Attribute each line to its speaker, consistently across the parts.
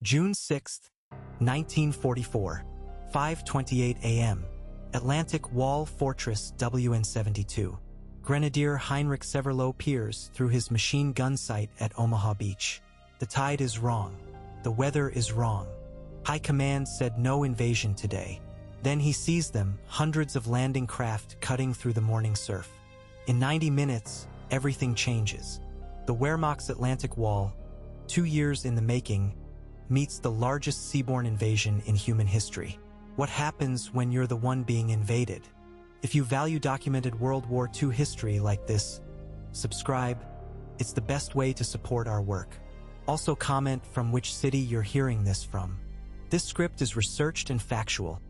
Speaker 1: June 6, 1944, 5:28 a.m. Atlantic Wall Fortress WN-72. Grenadier Heinrich Severloh peers through his machine gun sight at Omaha Beach. The tide is wrong. The weather is wrong. High Command said no invasion today. Then he sees them, hundreds of landing craft cutting through the morning surf. In 90 minutes, everything changes. The Wehrmacht's Atlantic Wall, 2 years in the making, meets the largest seaborne invasion in human history. What happens when you're the one being invaded? If you value documented World War II history like this, subscribe. It's the best way to support our work. Also comment from which city you're hearing this from. This script is researched and factual,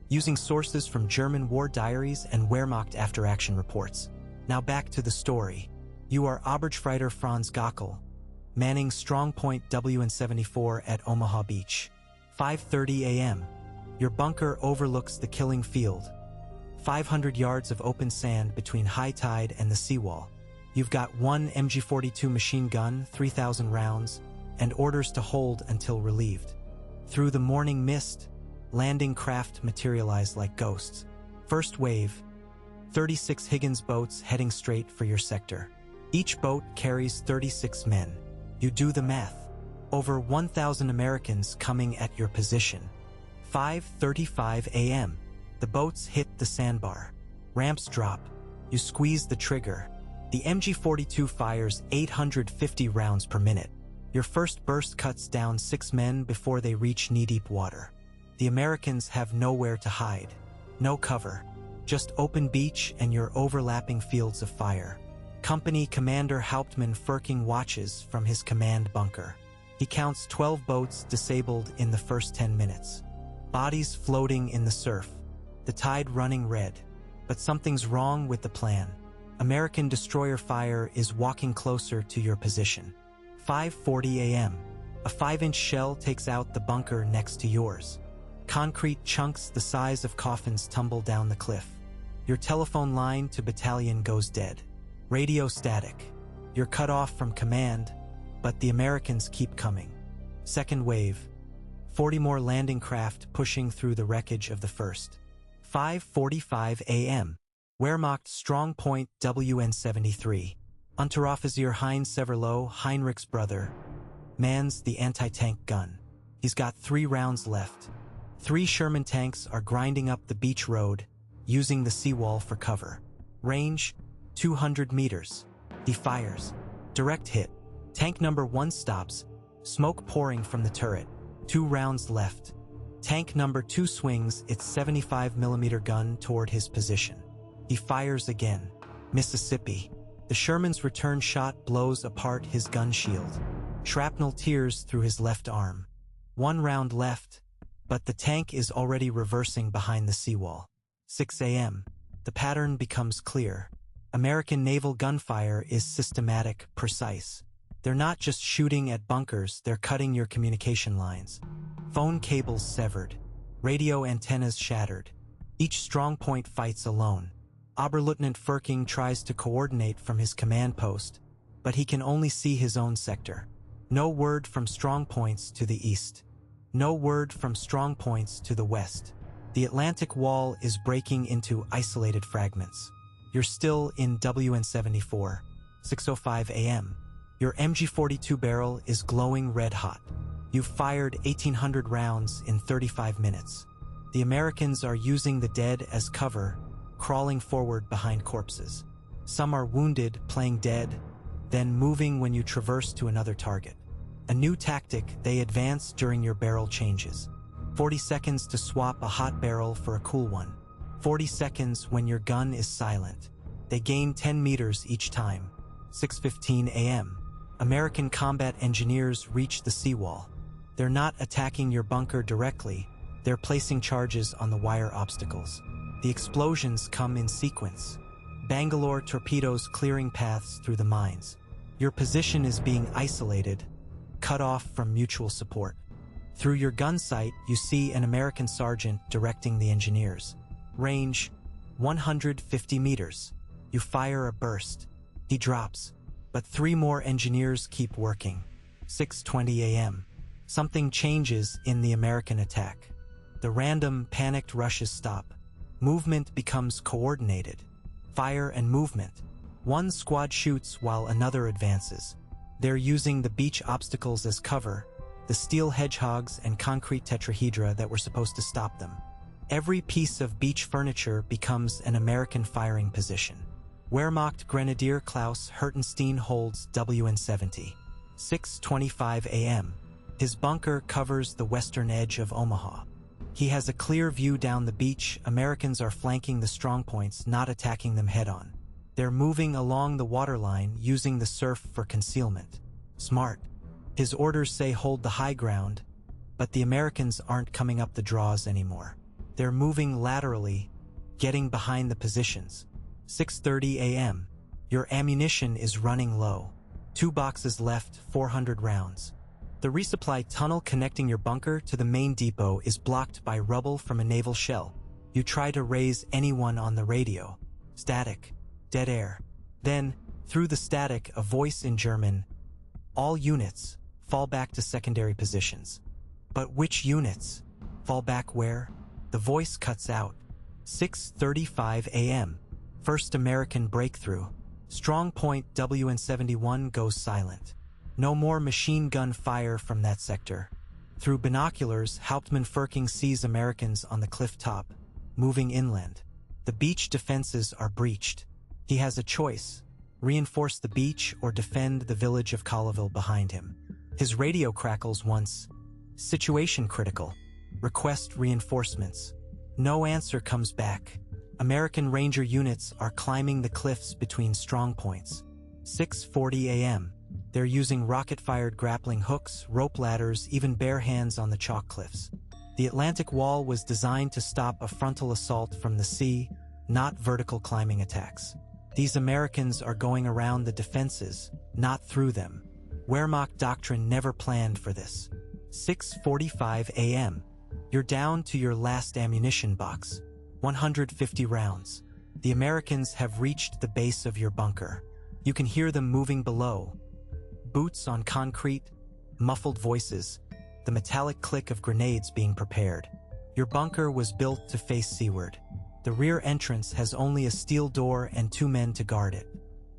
Speaker 1: using sources from German war diaries and Wehrmacht after-action reports. Now back to the story. You are Oberstleutnant Franz Gockel, manning Strong Point WN-74 at Omaha Beach. 5:30 a.m. Your bunker overlooks the killing field. 500 yards of open sand between high tide and the seawall. You've got one MG-42 machine gun, 3,000 rounds, and orders to hold until relieved. Through the morning mist, landing craft materialize like ghosts. First wave, 36 Higgins boats heading straight for your sector. Each boat carries 36 men. You do the math. Over 1,000 Americans coming at your position. 5:35 a.m. The boats hit the sandbar. Ramps drop. You squeeze the trigger. The MG-42 fires 850 rounds per minute. Your first burst cuts down 6 men before they reach knee-deep water. The Americans have nowhere to hide. No cover. Just open beach and your overlapping fields of fire. Company Commander Hauptmann Firking watches from his command bunker. He counts 12 boats disabled in the first 10 minutes. Bodies floating in the surf. The tide running red. But something's wrong with the plan. American destroyer fire is walking closer to your position. 5:40 a.m. A 5-inch shell takes out the bunker next to yours. Concrete chunks the size of coffins tumble down the cliff. Your telephone line to battalion goes dead. Radio static. You're cut off from command, but the Americans keep coming. Second wave. 40 more landing craft pushing through the wreckage of the first. 5:45 a.m. Wehrmacht Strong Point WN-73. Unteroffizier Heinz Severloh, Heinrich's brother, mans the anti-tank gun. He's got 3 rounds left. 3 Sherman tanks are grinding up the beach road, using the seawall for cover. Range, 200 meters. He fires. Direct hit. Tank number 1 stops, smoke pouring from the turret. 2 rounds left. Tank number 2 swings its 75mm gun toward his position. He fires again. Mississippi. The Sherman's return shot blows apart his gun shield. Shrapnel tears through his left arm. 1 round left, but the tank is already reversing behind the seawall. 6 a.m. The pattern becomes clear. American naval gunfire is systematic, precise. They're not just shooting at bunkers, they're cutting your communication lines. Phone cables severed. Radio antennas shattered. Each strong point fights alone. Oberleutnant Firking tries to coordinate from his command post, but he can only see his own sector. No word from strong points to the east. No word from strong points to the west. The Atlantic Wall is breaking into isolated fragments. You're still in WN-74. 6:05 a.m. Your MG-42 barrel is glowing red hot. You've fired 1,800 rounds in 35 minutes. The Americans are using the dead as cover, crawling forward behind corpses. Some are wounded, playing dead, then moving when you traverse to another target. A new tactic, they advance during your barrel changes. 40 seconds to swap a hot barrel for a cool one. 40 seconds when your gun is silent. They gain 10 meters each time. 6:15 a.m. American combat engineers reach the seawall. They're not attacking your bunker directly, they're placing charges on the wire obstacles. The explosions come in sequence. Bangalore torpedoes clearing paths through the mines. Your position is being isolated, cut off from mutual support. Through your gun sight, you see an American sergeant directing the engineers. Range, 150 meters. You fire a burst. He drops, but 3 more engineers keep working. 6:20 a.m. something changes in the American attack. The random, panicked rushes stop. Movement becomes coordinated. Fire and movement. One squad shoots while another advances. They're using the beach obstacles as cover, the steel hedgehogs and concrete tetrahedra that were supposed to stop them. Every piece of beach furniture becomes an American firing position. Wehrmacht Grenadier Klaus Hertenstein holds WN-70. 6:25 a.m. His bunker covers the western edge of Omaha. He has a clear view down the beach. Americans are flanking the strongpoints, not attacking them head-on. They're moving along the waterline, using the surf for concealment. Smart. His orders say hold the high ground, but the Americans aren't coming up the draws anymore. They're moving laterally, getting behind the positions. 6:30 a.m. Your ammunition is running low. 2 boxes left, 400 rounds. The resupply tunnel connecting your bunker to the main depot is blocked by rubble from a naval shell. You try to raise anyone on the radio. Static. Dead air. Then, through the static, a voice in German. All units, fall back to secondary positions. But which units? Fall back where? The voice cuts out. 6:35 a.m. First American breakthrough. Strong point WN-71 goes silent. No more machine gun fire from that sector. Through binoculars, Hauptmann Firking sees Americans on the cliff top, moving inland. The beach defenses are breached. He has a choice: reinforce the beach or defend the village of Colleyville behind him. His radio crackles once. Situation critical. Request reinforcements. No answer comes back. American Ranger units are climbing the cliffs between strong points. 6:40 a.m. They're using rocket-fired grappling hooks, rope ladders, even bare hands on the chalk cliffs. The Atlantic Wall was designed to stop a frontal assault from the sea, not vertical climbing attacks. These Americans are going around the defenses, not through them. Wehrmacht doctrine never planned for this. 6:45 a.m. You're down to your last ammunition box. 150 rounds. The Americans have reached the base of your bunker. You can hear them moving below. Boots on concrete, muffled voices, the metallic click of grenades being prepared. Your bunker was built to face seaward. The rear entrance has only a steel door and 2 men to guard it.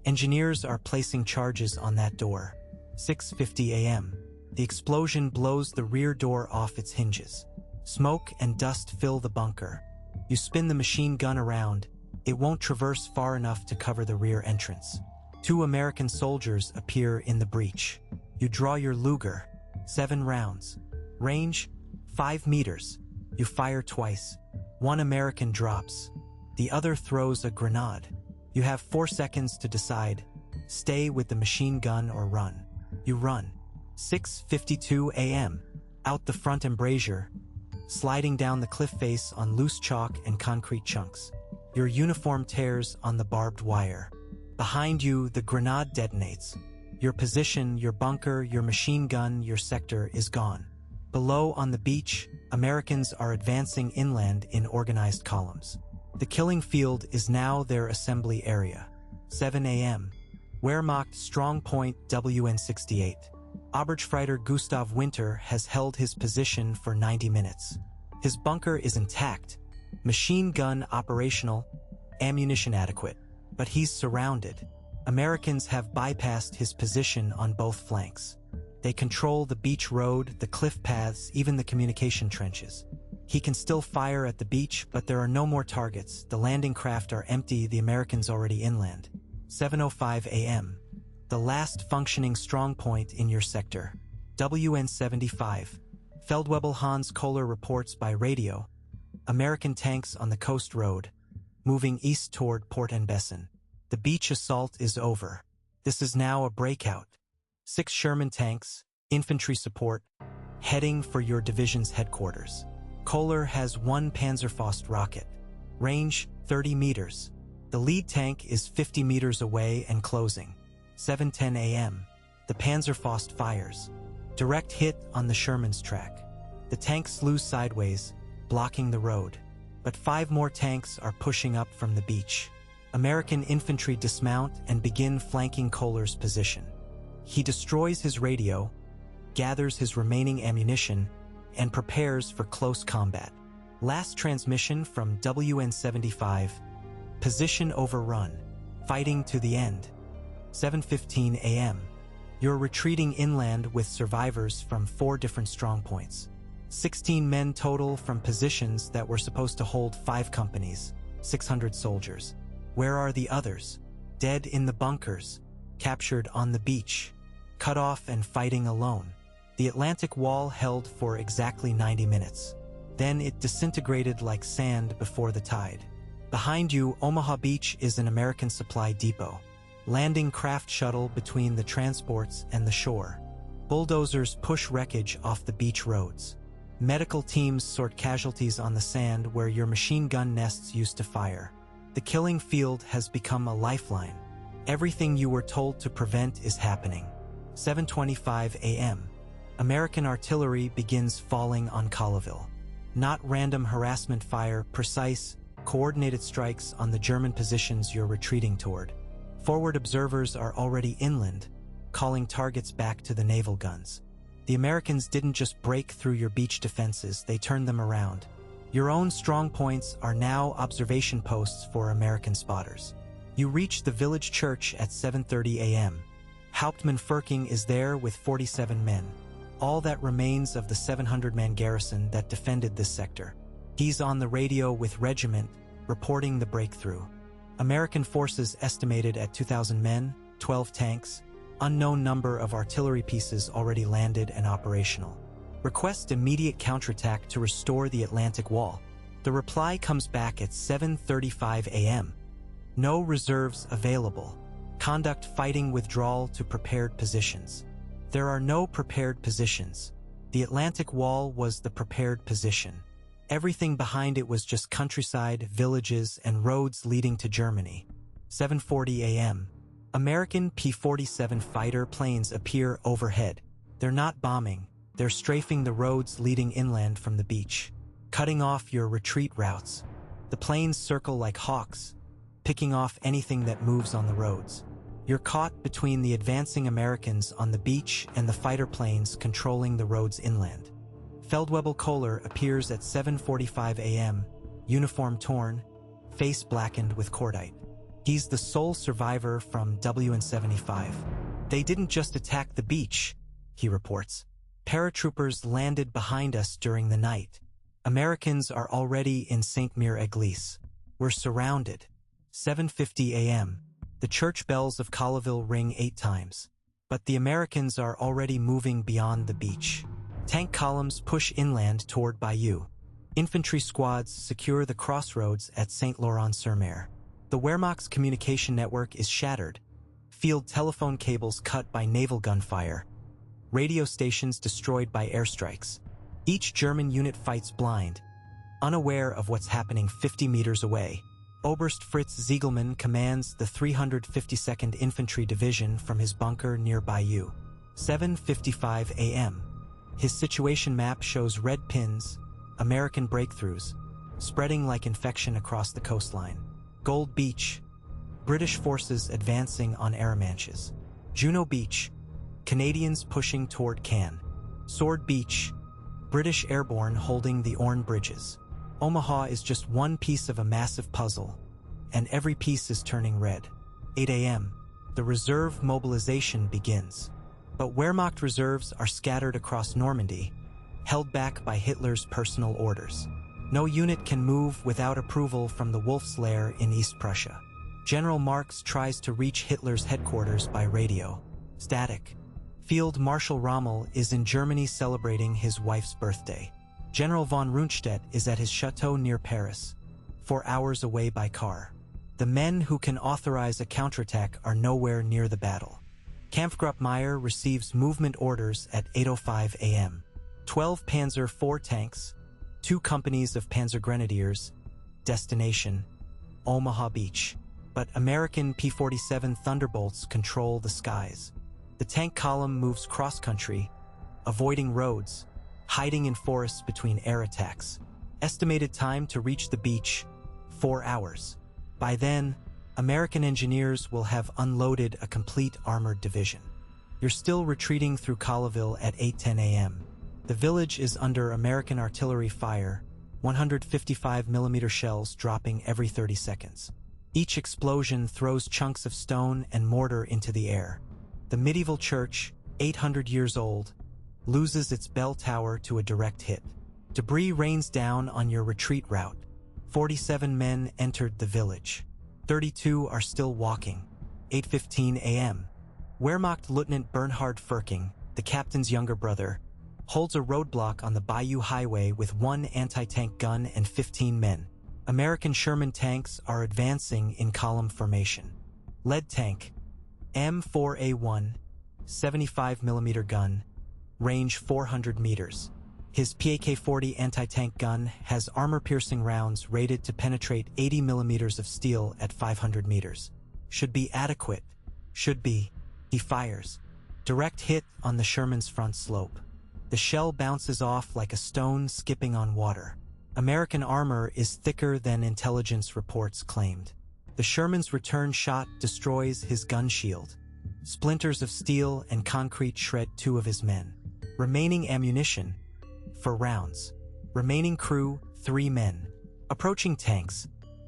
Speaker 1: Engineers are placing charges on that door. 6:50 a.m. The explosion blows the rear door off its hinges. Smoke and dust fill the bunker. You spin the machine gun around. It won't traverse far enough to cover the rear entrance. 2 American soldiers appear in the breach. You draw your Luger. 7 rounds. Range, 5 meters. You fire twice. 1 American drops. The other throws a grenade. You have 4 seconds to decide. Stay with the machine gun or run. You run. 6:52 a.m. Out the front embrasure, sliding down the cliff face on loose chalk and concrete chunks. Your uniform tears on the barbed wire. Behind you, the grenade detonates. Your position, your bunker, your machine gun, your sector is gone. Below on the beach, Americans are advancing inland in organized columns. The killing field is now their assembly area. 7 a.m. Wehrmacht strong point WN-68. Oberstfreiter Gustav Winter has held his position for 90 minutes. His bunker is intact, machine gun operational, ammunition adequate, but he's surrounded. Americans have bypassed his position on both flanks. They control the beach road, the cliff paths, even the communication trenches. He can still fire at the beach, but there are no more targets. The landing craft are empty, the Americans already inland. 7:05 a.m. The last functioning strongpoint in your sector. WN-75. Feldwebel Hans Kohler reports by radio. American tanks on the coast road, moving east toward Port en Bessin. The beach assault is over. This is now a breakout. 6 Sherman tanks, infantry support, heading for your division's headquarters. Kohler has 1 Panzerfaust rocket. Range, 30 meters. The lead tank is 50 meters away and closing. 7:10 a.m. The Panzerfaust fires. Direct hit on the Sherman's track. The tank slews sideways, blocking the road. But 5 more tanks are pushing up from the beach. American infantry dismount and begin flanking Kohler's position. He destroys his radio, gathers his remaining ammunition, and prepares for close combat. Last transmission from WN-75. Position overrun. Fighting to the end. 7:15 a.m. You're retreating inland with survivors from 4 different strongpoints. 16 men total from positions that were supposed to hold 5 companies, 600 soldiers. Where are the others? Dead in the bunkers, captured on the beach, cut off and fighting alone. The Atlantic Wall held for exactly 90 minutes. Then it disintegrated like sand before the tide. Behind you, Omaha Beach is an American supply depot. Landing craft shuttle between the transports and the shore. Bulldozers push wreckage off the beach roads. Medical teams sort casualties on the sand where your machine gun nests used to fire. The killing field has become a lifeline. Everything you were told to prevent is happening. 7:25 a.m. American artillery begins falling on Colleyville. Not random harassment fire, precise, coordinated strikes on the German positions you're retreating toward. Forward observers are already inland, calling targets back to the naval guns. The Americans didn't just break through your beach defenses, they turned them around. Your own strong points are now observation posts for American spotters. You reach the village church at 7:30 a.m. Hauptmann Firking is there with 47 men, all that remains of the 700-man garrison that defended this sector. He's on the radio with regiment, reporting the breakthrough. American forces estimated at 2,000 men, 12 tanks, unknown number of artillery pieces already landed and operational. Request immediate counterattack to restore the Atlantic Wall. The reply comes back at 7:35 a.m. No reserves available. Conduct fighting withdrawal to prepared positions. There are no prepared positions. The Atlantic Wall was the prepared position. Everything behind it was just countryside, villages, and roads leading to Germany. 7:40 a.m. American P-47 fighter planes appear overhead. They're not bombing. They're strafing the roads leading inland from the beach, cutting off your retreat routes. The planes circle like hawks, picking off anything that moves on the roads. You're caught between the advancing Americans on the beach and the fighter planes controlling the roads inland. Feldwebel Kohler appears at 7:45 a.m., uniform torn, face blackened with cordite. He's the sole survivor from WN-75. They didn't just attack the beach, he reports. Paratroopers landed behind us during the night. Americans are already in Saint-Mire-Église. We're surrounded. 7:50 a.m. The church bells of Colleyville ring 8 times. But the Americans are already moving beyond the beach. Tank columns push inland toward Bayou. Infantry squads secure the crossroads at Saint-Laurent-sur-Mer. The Wehrmacht's communication network is shattered. Field telephone cables cut by naval gunfire. Radio stations destroyed by airstrikes. Each German unit fights blind, unaware of what's happening 50 meters away. Oberst Fritz Ziegelmann commands the 352nd Infantry Division from his bunker near Bayou. 7:55 a.m. His situation map shows red pins, American breakthroughs, spreading like infection across the coastline. Gold Beach, British forces advancing on Arromanches. Juno Beach, Canadians pushing toward Cannes. Sword Beach, British airborne holding the Orne bridges. Omaha is just one piece of a massive puzzle, and every piece is turning red. 8 a.m. The reserve mobilization begins. But Wehrmacht reserves are scattered across Normandy, held back by Hitler's personal orders. No unit can move without approval from the Wolf's Lair in East Prussia. General Marx tries to reach Hitler's headquarters by radio. Static. Field Marshal Rommel is in Germany celebrating his wife's birthday. General von Rundstedt is at his chateau near Paris, 4 hours away by car. The men who can authorize a counterattack are nowhere near the battle. Kampfgruppe Meyer receives movement orders at 8:05 a.m. 12 Panzer IV tanks, 2 companies of Panzer Grenadiers, destination, Omaha Beach. But American P-47 Thunderbolts control the skies. The tank column moves cross-country, avoiding roads, hiding in forests between air attacks. Estimated time to reach the beach, 4 hours. By then, American engineers will have unloaded a complete armored division. You're still retreating through Colleville at 8:10 a.m. The village is under American artillery fire, 155mm shells dropping every 30 seconds. Each explosion throws chunks of stone and mortar into the air. The medieval church, 800 years old, loses its bell tower to a direct hit. Debris rains down on your retreat route. 47 men entered the village. 32 are still walking. 8:15 a.m. Wehrmacht Lieutenant Bernhard Firking, the captain's younger brother, holds a roadblock on the Bayou Highway with 1 anti-tank gun and 15 men. American Sherman tanks are advancing in column formation. Lead tank, M4A1, 75mm gun, range 400 meters. His PAK-40 anti-tank gun has armor-piercing rounds rated to penetrate 80mm of steel at 500 meters. Should be adequate. Should be. He fires. Direct hit on the Sherman's front slope. The shell bounces off like a stone skipping on water. American armor is thicker than intelligence reports claimed. The Sherman's return shot destroys his gun shield. Splinters of steel and concrete shred 2 of his men. Remaining ammunition, 4 rounds. Remaining crew, 3 men. Approaching tanks,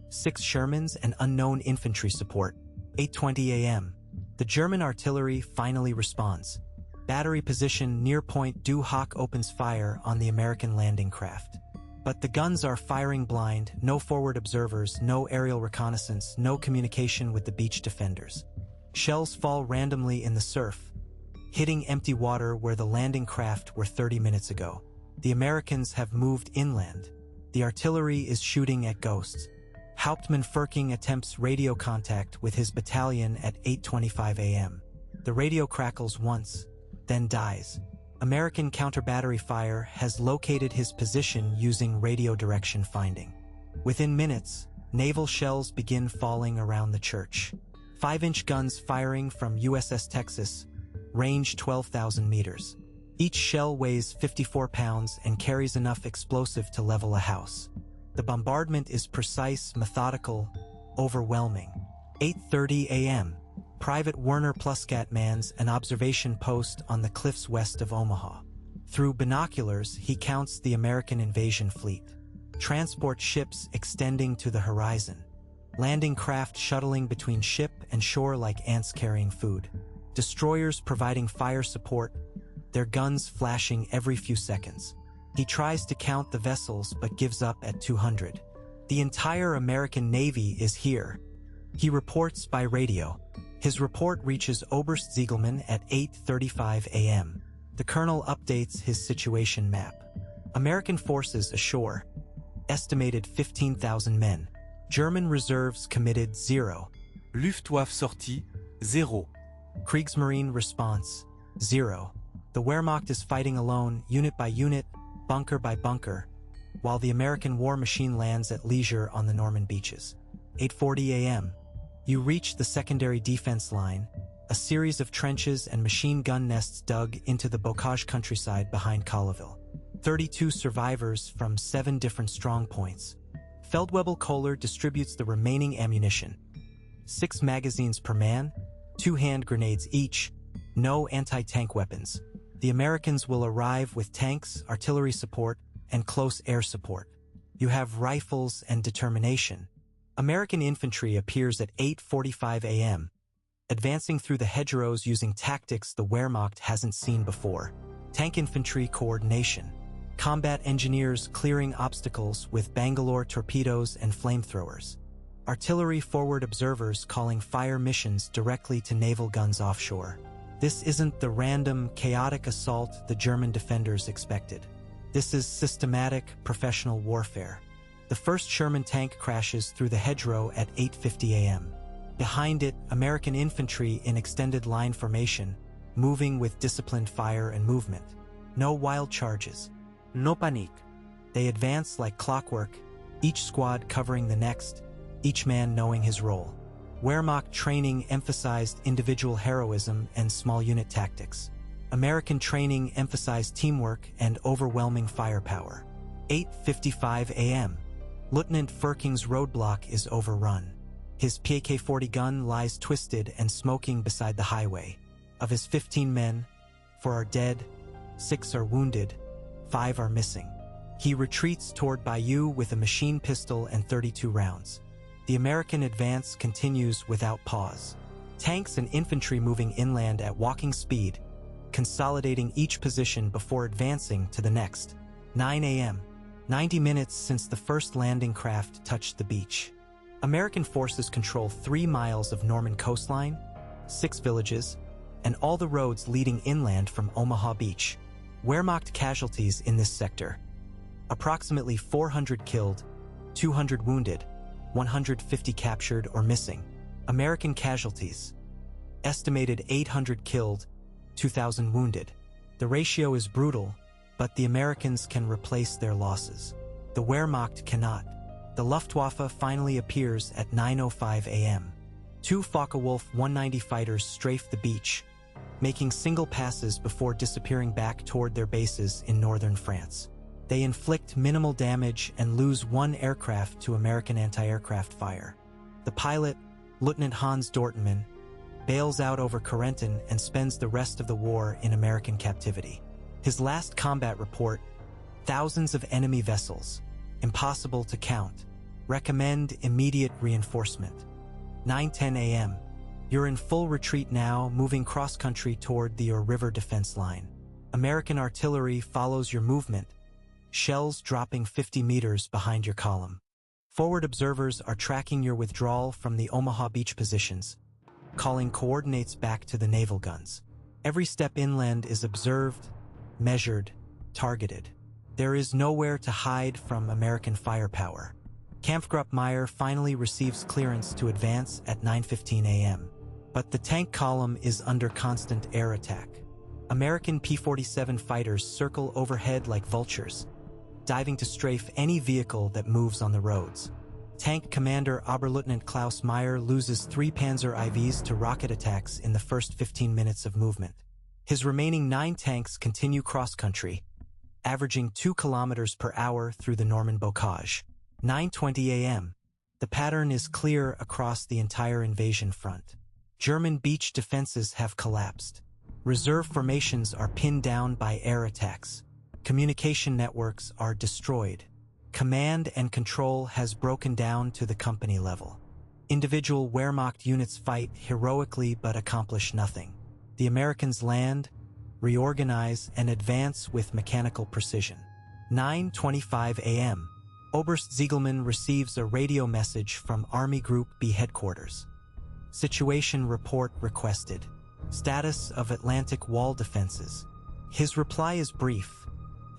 Speaker 1: 6 Shermans and unknown infantry support. 8:20 a.m. The German artillery finally responds. Battery position near Point Du Hoc opens fire on the American landing craft. But the guns are firing blind, no forward observers, no aerial reconnaissance, no communication with the beach defenders. Shells fall randomly in the surf, hitting empty water where the landing craft were 30 minutes ago. The Americans have moved inland. The artillery is shooting at ghosts. Hauptmann Firking attempts radio contact with his battalion at 8:25 a.m. The radio crackles once, then dies. American counter-battery fire has located his position using radio direction finding. Within minutes, naval shells begin falling around the church. 5-inch guns firing from USS Texas, range 12,000 meters. Each shell weighs 54 pounds and carries enough explosive to level a house. The bombardment is precise, methodical, overwhelming. 8:30 a.m. Private Werner Pluskat mans an observation post on the cliffs west of Omaha. Through binoculars, he counts the American invasion fleet. Transport ships extending to the horizon. Landing craft shuttling between ship and shore like ants carrying food. Destroyers providing fire support, their guns flashing every few seconds. He tries to count the vessels but gives up at 200. The entire American Navy is here. He reports by radio. His report reaches Oberst Ziegelmann at 8:35 a.m. The colonel updates his situation map. American forces ashore, estimated 15,000 men. German reserves committed 0.
Speaker 2: Luftwaffe sortie, 0.
Speaker 1: Kriegsmarine response, 0. The Wehrmacht is fighting alone, unit by unit, bunker by bunker, while the American war machine lands at leisure on the Norman beaches. 8:40 a.m. You reach the secondary defense line, a series of trenches and machine gun nests dug into the Bocage countryside behind Colleville. 32 survivors from 7 different strongpoints. Feldwebel Kohler distributes the remaining ammunition. 6 magazines per man, 2 hand grenades each, no anti-tank weapons. The Americans will arrive with tanks, artillery support, and close air support. You have rifles and determination. American infantry appears at 8:45 a.m., advancing through the hedgerows using tactics the Wehrmacht hasn't seen before. Tank infantry coordination. Combat engineers clearing obstacles with Bangalore torpedoes and flamethrowers. Artillery forward observers calling fire missions directly to naval guns offshore. This isn't the random, chaotic assault the German defenders expected. This is systematic, professional warfare. The first Sherman tank crashes through the hedgerow at 8:50 a.m. Behind it, American infantry in extended line formation, moving with disciplined fire and movement. No wild charges. No panique. They advance like clockwork, each squad covering the next, each man knowing his role. Wehrmacht training emphasized individual heroism and small unit tactics. American training emphasized teamwork and overwhelming firepower. 8:55 a.m. Lieutenant Firking's roadblock is overrun. His PAK-40 gun lies twisted and smoking beside the highway. Of his 15 men, 4 are dead, 6 are wounded, 5 are missing. He retreats toward Bayeux with a machine pistol and 32 rounds. The American advance continues without pause. Tanks and infantry moving inland at walking speed, consolidating each position before advancing to the next. 9 a.m. 90 minutes since the first landing craft touched the beach. American forces control 3 miles of Norman coastline, 6 villages, and all the roads leading inland from Omaha Beach. Wehrmacht casualties in this sector: approximately 400 killed, 200 wounded, 150 captured or missing. American casualties: estimated 800 killed, 2,000 wounded. The ratio is brutal, but the Americans can replace their losses. The Wehrmacht cannot. The Luftwaffe finally appears at 9:05 a.m. 2 Focke-Wulf 190 fighters strafe the beach, making single passes before disappearing back toward their bases in northern France. They inflict minimal damage and lose 1 aircraft to American anti-aircraft fire. The pilot, Lieutenant Hans Dortmann, bails out over Corentin and spends the rest of the war in American captivity. His last combat report: thousands of enemy vessels, impossible to count. Recommend immediate reinforcement. 9:10 a.m. You're in full retreat now, moving cross-country toward the river defense line. American artillery follows your movement, shells dropping 50 meters behind your column. Forward observers are tracking your withdrawal from the Omaha Beach positions, calling coordinates back to the naval guns. Every step inland is observed, measured, targeted. There is nowhere to hide from American firepower. Kampfgruppe Meyer finally receives clearance to advance at 9:15 a.m. But the tank column is under constant air attack. American P-47 fighters circle overhead like vultures, diving to strafe any vehicle that moves on the roads. Tank Commander Oberleutnant Klaus Meyer loses 3 Panzer IVs to rocket attacks in the first 15 minutes of movement. His remaining 9 tanks continue cross-country, averaging 2 kilometers per hour through the Norman bocage. 9:20 a.m. The pattern is clear across the entire invasion front. German beach defenses have collapsed. Reserve formations are pinned down by air attacks. Communication networks are destroyed. Command and control has broken down to the company level. Individual Wehrmacht units fight heroically but accomplish nothing. The Americans land, reorganize, and advance with mechanical precision. 9:25 a.m. Oberst Ziegelmann receives a radio message from Army Group B headquarters. Situation report requested. Status of Atlantic Wall defenses. His reply is brief: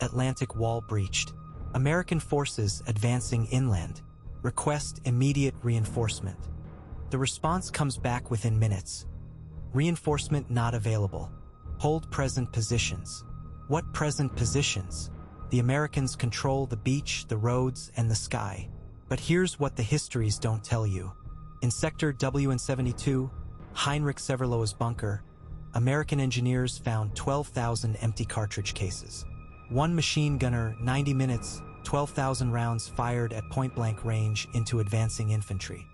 Speaker 1: Atlantic Wall breached. American forces advancing inland. Request immediate reinforcement. The response comes back within minutes. Reinforcement not available. Hold present positions. What present positions? The Americans control the beach, the roads, and the sky. But here's what the histories don't tell you. In Sector WN72, Heinrich Severlohe's bunker, American engineers found 12,000 empty cartridge cases. 1 machine gunner, 90 minutes, 12,000 rounds fired at point-blank range into advancing infantry.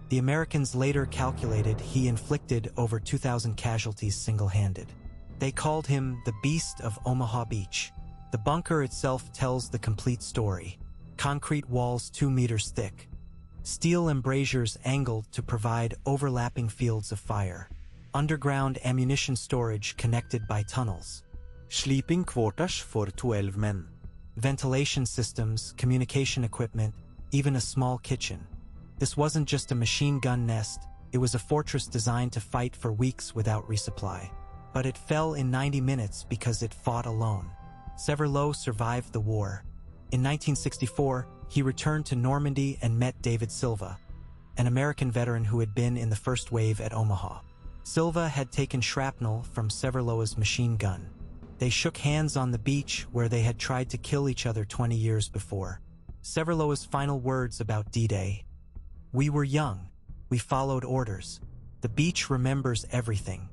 Speaker 1: The Americans later calculated he inflicted over 2,000 casualties single-handed. They called him the Beast of Omaha Beach. The bunker itself tells the complete story. Concrete walls 2 meters thick. Steel embrasures angled to provide overlapping fields of fire. Underground ammunition storage connected by tunnels.
Speaker 2: Sleeping quarters for 12 men.
Speaker 1: Ventilation systems, communication equipment, even a small kitchen. This wasn't just a machine gun nest, it was a fortress designed to fight for weeks without resupply. But it fell in 90 minutes because it fought alone. Severlohe survived the war. In 1964, he returned to Normandy and met David Silva, an American veteran who had been in the first wave at Omaha. Silva had taken shrapnel from Severlohe's machine gun. They shook hands on the beach where they had tried to kill each other 20 years before. Severlohe's final words about D-Day: "We were young. We followed orders. The beach remembers everything."